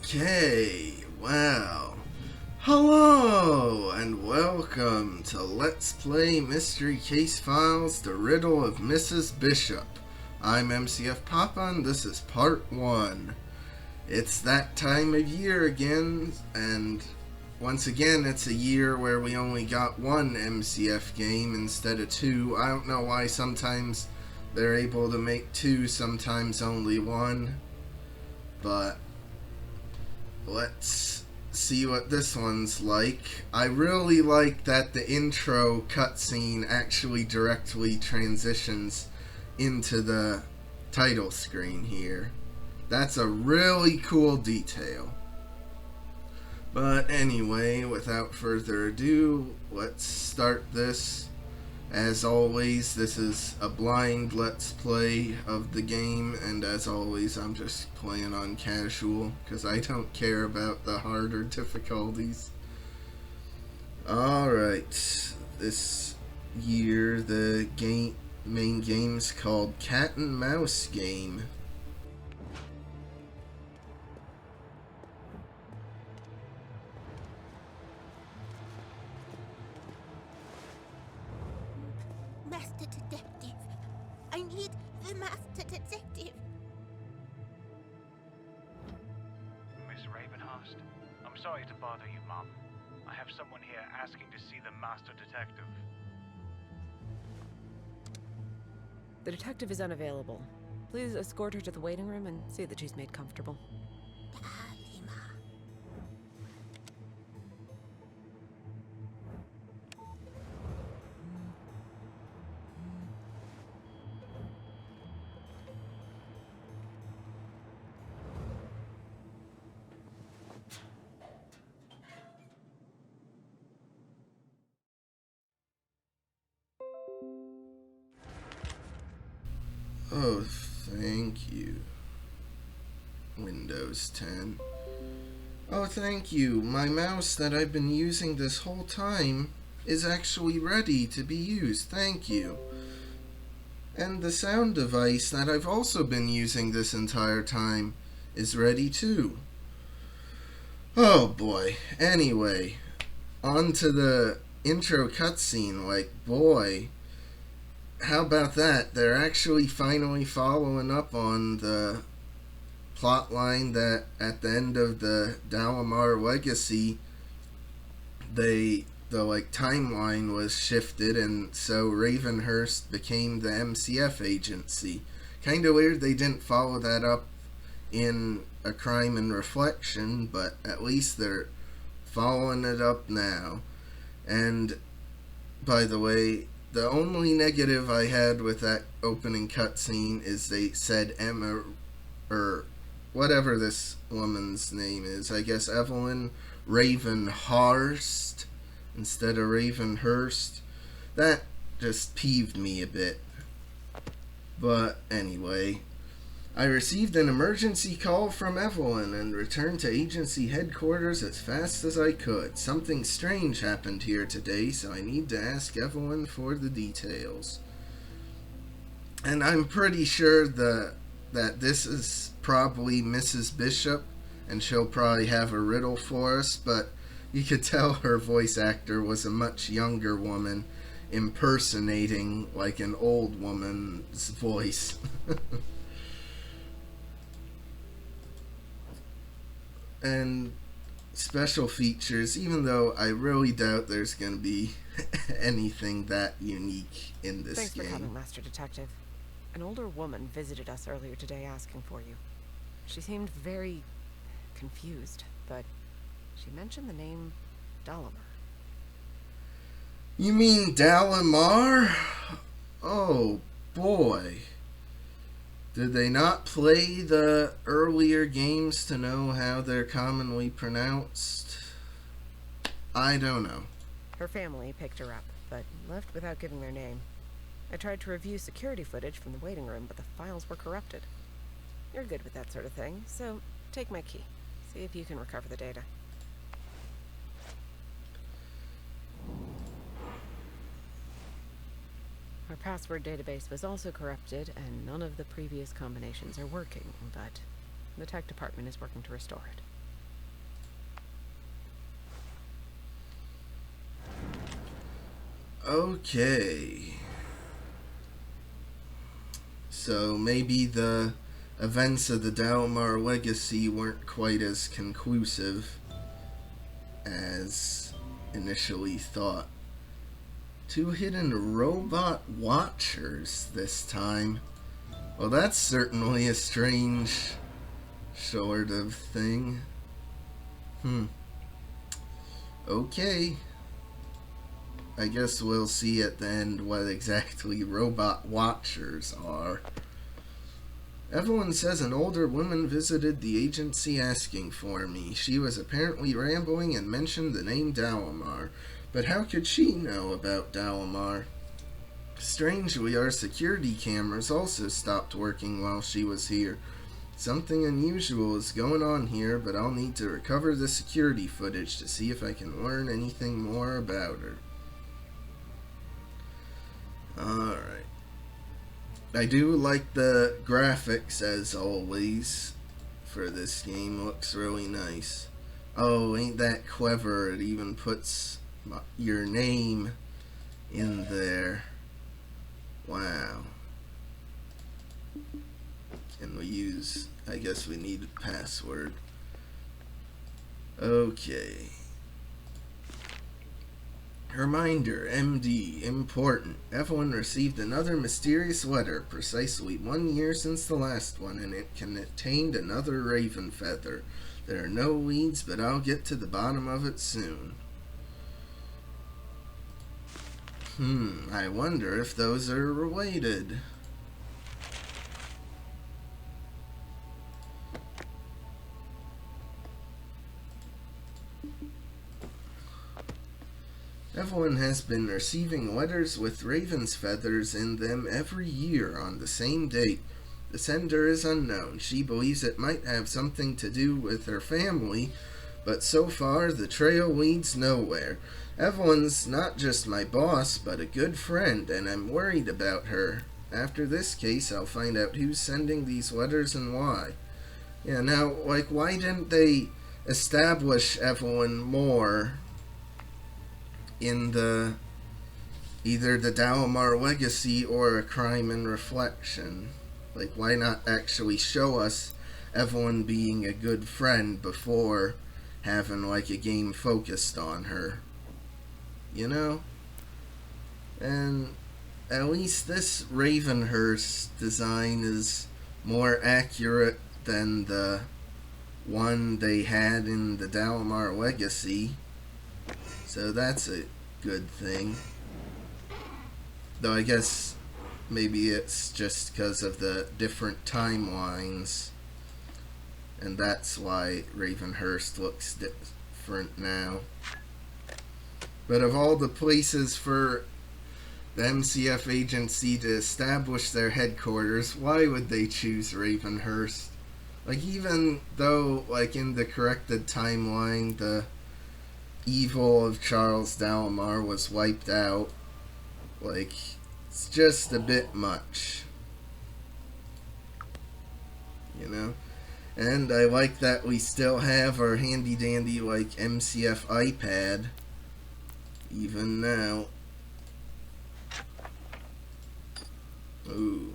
Okay, well, hello and welcome to Let's Play Mystery Case Files, The Riddle of Mrs. Bishop. I'm MCFPapa and this is part 1. It's that time of year again, and once again it's a year where we only got one MCF game instead of two. I don't know why sometimes they're able to make two, sometimes only one, but let's see what this one's like. I really like that the intro cutscene actually directly transitions into the title screen here. That's a really cool detail. But anyway, without further ado, let's start this. As always, this is a blind let's play of the game, and as always, I'm just playing on casual, because I don't care about the harder difficulties. Alright, this year the main game's called Cat and Mouse Game. Master Detective. I need the Master Detective. Miss Ravenhurst, I'm sorry to bother you, Mom. I have someone here asking to see the Master Detective. The detective is unavailable. Please escort her to the waiting room and see that she's made comfortable. Halima. Oh, thank you. Windows 10. Oh, thank you. My mouse that I've been using this whole time is actually ready to be used. Thank you. And the sound device that I've also been using this entire time is ready too. Oh boy. Anyway, on to the intro cutscene. Like, boy, how about that? They're actually finally following up on the plot line that at the end of the Dalamar Legacy, the timeline was shifted, and so Ravenhurst became the MCF Agency. Kind of weird they didn't follow that up in A Crime and Reflection, but at least they're following it up now. And by the way, the only negative I had with that opening cutscene is they said Emma, or whatever this woman's name is, I guess Evelyn Ravenhurst instead of Ravenhurst. That just peeved me a bit. But anyway, I received an emergency call from Evelyn and returned to agency headquarters as fast as I could. Something strange happened here today, so I need to ask Evelyn for the details. And I'm pretty sure that this is probably Mrs. Bishop, and she'll probably have a riddle for us, but you could tell her voice actor was a much younger woman impersonating like an old woman's voice. And special features, even though I really doubt there's going to be anything that unique in this Thanks game. for coming, Master Detective. An older woman visited us earlier today asking for you. She seemed very confused, but she mentioned the name Dalamar. You mean Dalamar? Oh boy. Did they not play the earlier games to know how they're commonly pronounced? I don't know. Her family picked her up, but left without giving their name. I tried to review security footage from the waiting room, but the files were corrupted. You're good with that sort of thing, so take my key. See if you can recover the data. Our password database was also corrupted, and none of the previous combinations are working, but the tech department is working to restore it. Okay. So maybe the events of the Dalmar Legacy weren't quite as conclusive as initially thought. 2 hidden robot watchers this time. Well, that's certainly a strange sort of thing. Okay. I guess we'll see at the end what exactly robot watchers are. Evelyn says an older woman visited the agency asking for me. She was apparently rambling and mentioned the name Dalamar. But how could she know about Dalamar? Strangely, our security cameras also stopped working while she was here. Something unusual is going on here, but I'll need to recover the security footage to see if I can learn anything more about her. Alright. I do like the graphics, as always, for this game. Looks really nice. Oh, ain't that clever? It even puts your name in there. Wow. Can we use... I guess we need a password. Okay. Reminder, MD, important. Evelyn received another mysterious letter, precisely 1 year since the last one, and it contained another raven feather. There are no leads, but I'll get to the bottom of it soon. I wonder if those are related. Evelyn has been receiving letters with raven's feathers in them every year on the same date. The sender is unknown. She believes it might have something to do with her family, but so far the trail leads nowhere. Evelyn's not just my boss, but a good friend, and I'm worried about her. After this case, I'll find out who's sending these letters and why. Yeah, now, like, why didn't they establish Evelyn more in the either the Dalamar Legacy or A Crime and Reflection? Like, why not actually show us Evelyn being a good friend before having, like, a game focused on her? You know? And at least this Ravenhurst design is more accurate than the one they had in the Dalamar Legacy. So that's a good thing. Though I guess maybe it's just because of the different timelines, and that's why Ravenhurst looks different now. But of all the places for the MCF Agency to establish their headquarters, why would they choose Ravenhurst? Like, even though, like, in the corrected timeline, the evil of Charles Dalamar was wiped out, like, it's just a bit much. You know? And I like that we still have our handy dandy, like, MCF iPad even now. Ooh.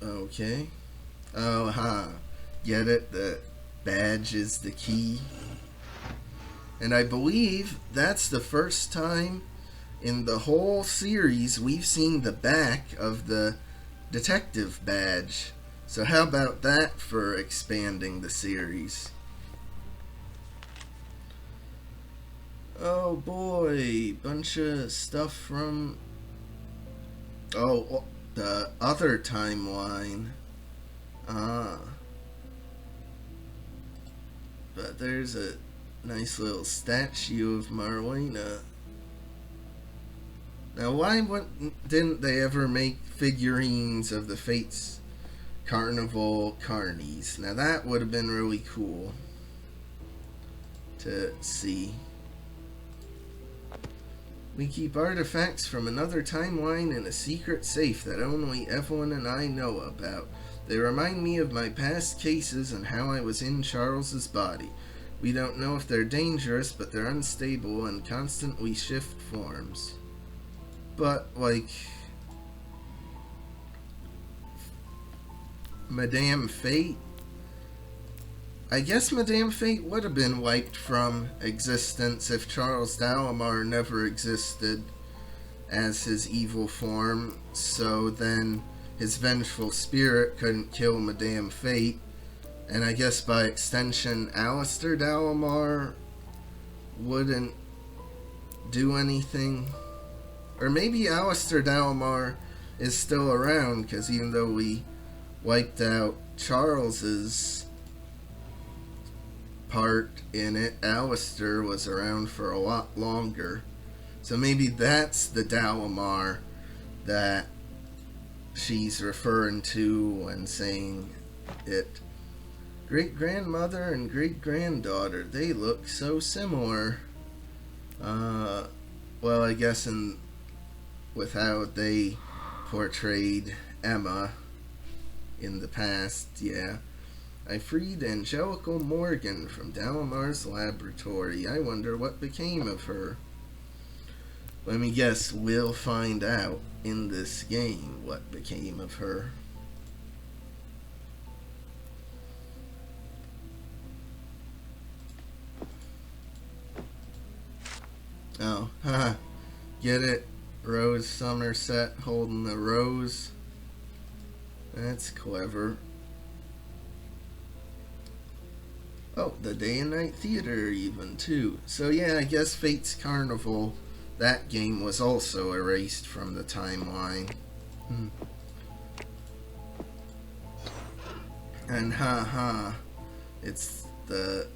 Okay. Oh, ha. Get it? The badge is the key. And I believe that's the first time in the whole series we've seen the back of the detective badge. So how about that for expanding the series? Oh boy, bunch of stuff from the other timeline. But there's a nice little statue of Marlena. Now, why didn't they ever make figurines of the Fates Carnival Carnies? Now, that would have been really cool to see. We keep artifacts from another timeline in a secret safe that only Evelyn and I know about. They remind me of my past cases and how I was in Charles's body. We don't know if they're dangerous, but they're unstable and constantly shift forms. But, like, Madame Fate? I guess Madame Fate would have been wiped from existence if Charles Dalamar never existed as his evil form, so then his vengeful spirit couldn't kill Madame Fate, and I guess by extension Alistair Dalamar wouldn't do anything. Or maybe Alistair Dalamar is still around, because even though we wiped out Charles's part in it, Alistair was around for a lot longer. So maybe that's the Dalamar that she's referring to when saying it. Great-grandmother and great-granddaughter, they look so similar. Well, I guess with how they portrayed Emma in the past, yeah. I freed Angelica Morgan from Dalamar's laboratory. I wonder what became of her. Let me guess, we'll find out in this game what became of her. Oh, haha. Get it? Rose Somerset holding the rose. That's clever. Oh, the day and night theater even, too. So yeah, I guess Fate's Carnival, that game was also erased from the timeline. And haha, it's the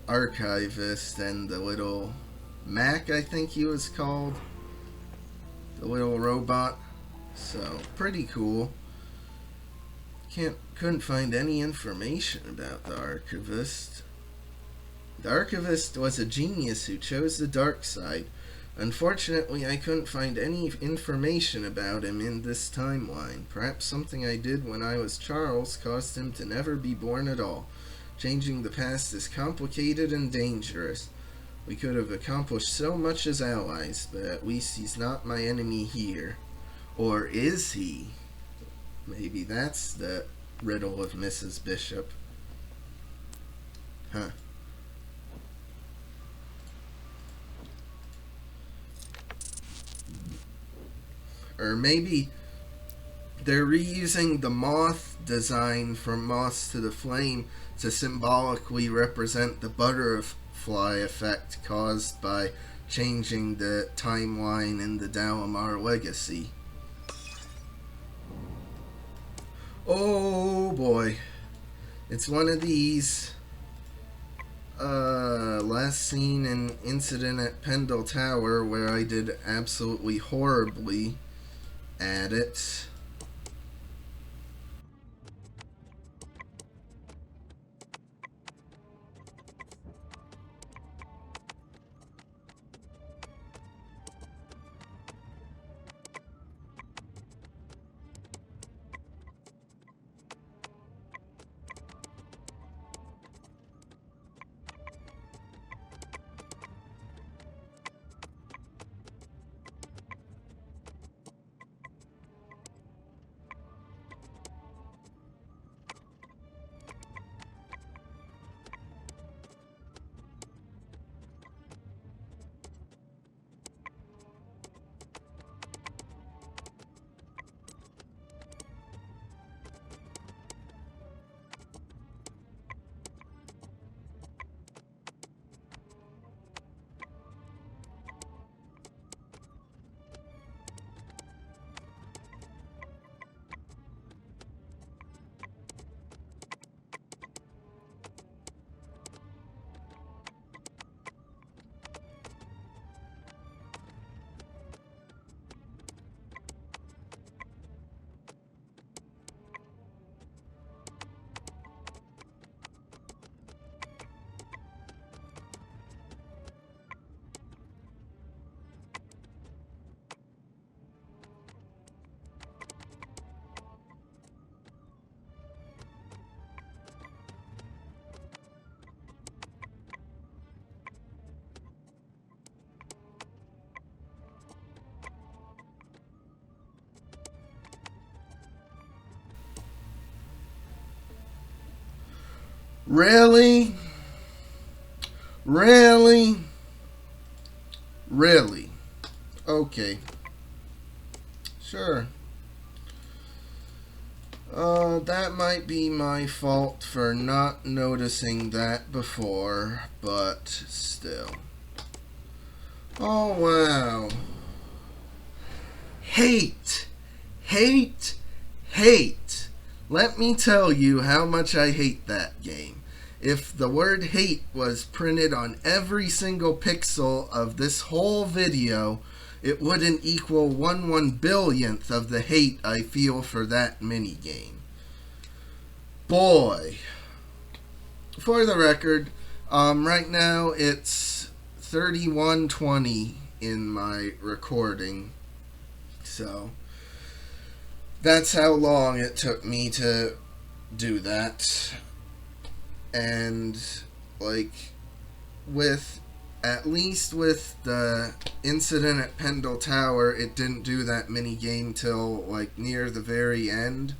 archivist and the little Mac, I think he was called. The little robot. So, pretty cool. Couldn't find any information about the archivist. The archivist was a genius who chose the dark side. Unfortunately, I couldn't find any information about him in this timeline. Perhaps something I did when I was Charles caused him to never be born at all. Changing the past is complicated and dangerous. We could have accomplished so much as allies, but at least he's not my enemy here. Or is he? Maybe that's the riddle of Mrs. Bishop. Huh. Or maybe they're reusing the moth design from Moths to the Flame to symbolically represent the butterfly effect caused by changing the timeline in the Dalamar legacy. Oh boy. It's one of these. Last seen an incident at Pendle Tower where I did absolutely horribly at it. Really? Really? Really? Okay. Sure. That might be my fault for not noticing that before, but still. Oh, wow. Hate. Hate. Hate. Let me tell you how much I hate that game. If the word hate was printed on every single pixel of this whole video, it wouldn't equal 1/1 billionth of the hate I feel for that minigame. Boy. For the record, right now it's 31:20 in my recording. So, that's how long it took me to do that. And, like, at least with the incident at Pendle Tower, it didn't do that mini game till, like, near the very end.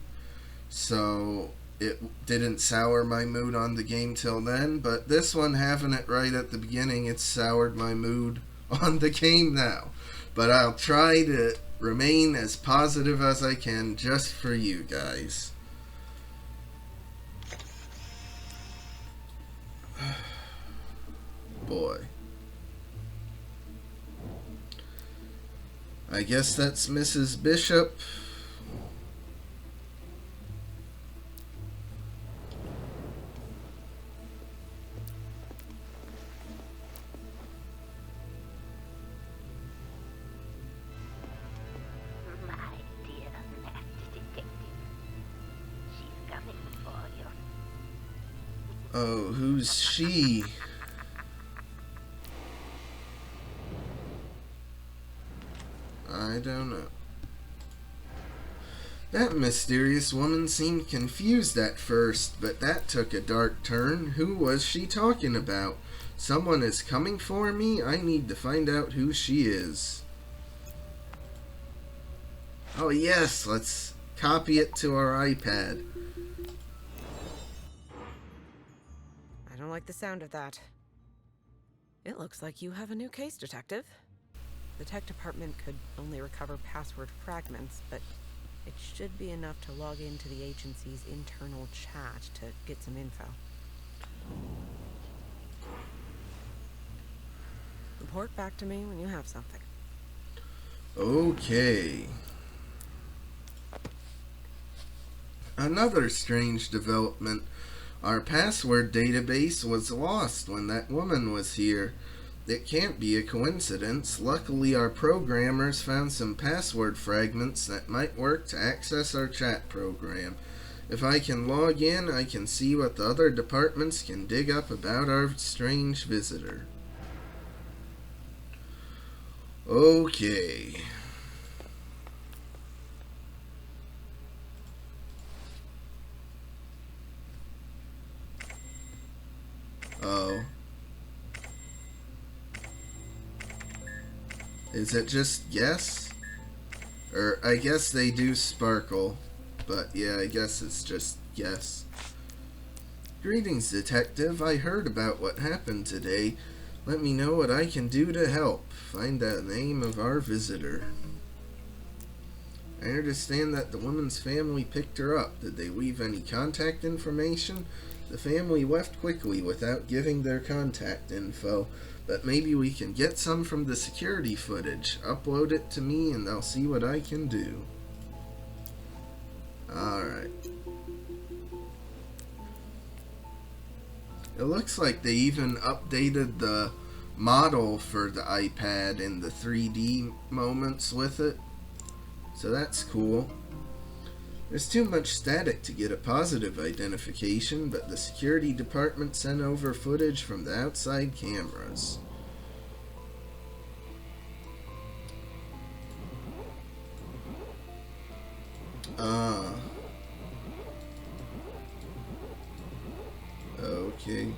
So, it didn't sour my mood on the game till then. But this one, having it right at the beginning, it's soured my mood on the game now. But I'll try to remain as positive as I can just for you guys. Boy. I guess that's Mrs. Bishop. My dear Master Detective, she's coming for you. Oh, who's she? I don't know. That mysterious woman seemed confused at first, but that took a dark turn. Who was she talking about? Someone is coming for me? I need to find out who she is. Oh yes, let's copy it to our iPad. I don't like the sound of that. It looks like you have a new case, Detective. The tech department could only recover password fragments, but it should be enough to log into the agency's internal chat to get some info. Report back to me when you have something. Okay. Another strange development. Our password database was lost when that woman was here. It can't be a coincidence. Luckily, our programmers found some password fragments that might work to access our chat program. If I can log in, I can see what the other departments can dig up about our strange visitor. Okay. Oh. Is it just yes? Or I guess they do sparkle. But yeah, I guess it's just yes. Greetings, Detective. I heard about what happened today. Let me know what I can do to help. Find the name of our visitor. I understand that the woman's family picked her up. Did they leave any contact information? The family left quickly without giving their contact info. But maybe we can get some from the security footage. Upload it to me and I'll see what I can do. Alright. It looks like they even updated the model for the iPad and the 3D moments with it. So that's cool. There's too much static to get a positive identification, but the security department sent over footage from the outside cameras. Okay.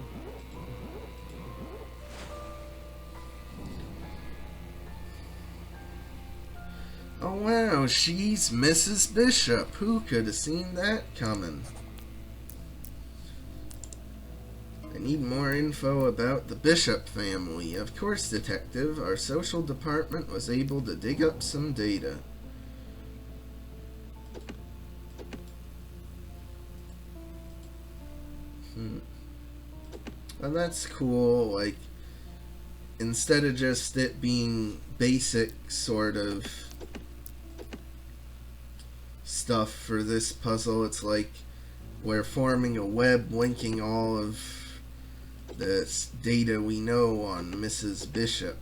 Oh wow, she's Mrs. Bishop. Who could have seen that coming? Need more info about the Bishop family. Of course, Detective. Our social department was able to dig up some data. Well, that's cool. Like, instead of just it being basic sort of stuff for this puzzle, it's like we're forming a web linking all of this data we know on Mrs. Bishop.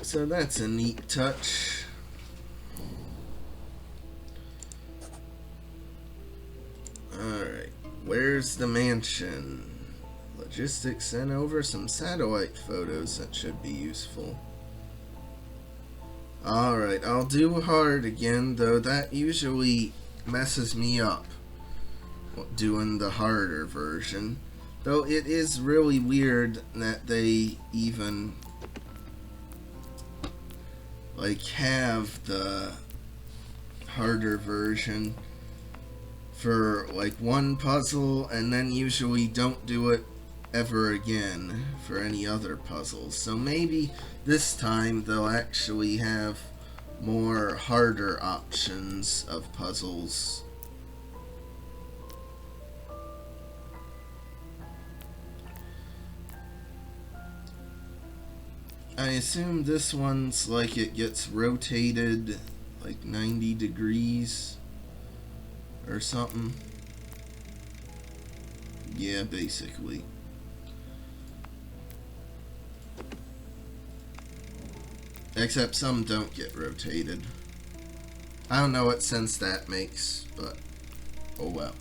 So that's a neat touch. Alright, where's the mansion? Logistics sent over some satellite photos that should be useful. Alright, I'll do hard again, though that usually messes me up, doing the harder version. Though it is really weird that they even like have the harder version for like one puzzle and then usually don't do it ever again for any other puzzles. So maybe this time they'll actually have more harder options of puzzles. I assume this one's like it gets rotated like 90 degrees or something. Yeah, basically. Except some don't get rotated. I don't know what sense that makes, but oh well.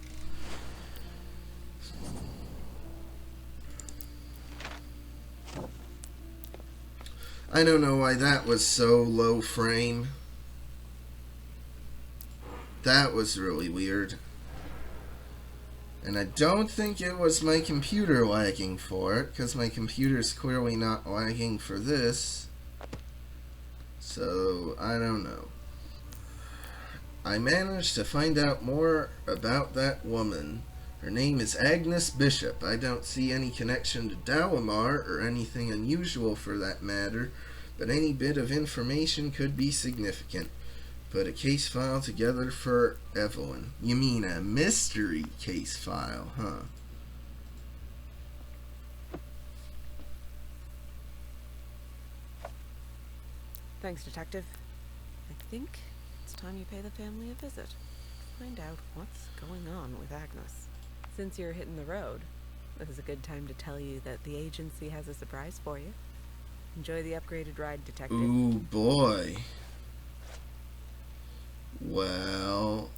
I don't know why that was so low frame. That was really weird. And I don't think it was my computer lagging for it, because my computer's clearly not lagging for this. So, I don't know. I managed to find out more about that woman. Her name is Agnes Bishop. I don't see any connection to Dalamar or anything unusual for that matter, but any bit of information could be significant. Put a case file together for Evelyn. You mean a mystery case file, huh? Thanks, Detective. I think it's time you pay the family a visit. Find out what's going on with Agnes. Since you're hitting the road, this is a good time to tell you that the agency has a surprise for you. Enjoy the upgraded ride, Detective. Ooh, boy. Well,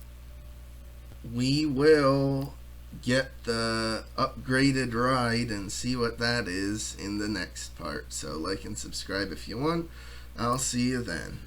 we will get the upgraded ride and see what that is in the next part. So like and subscribe if you want. I'll see you then.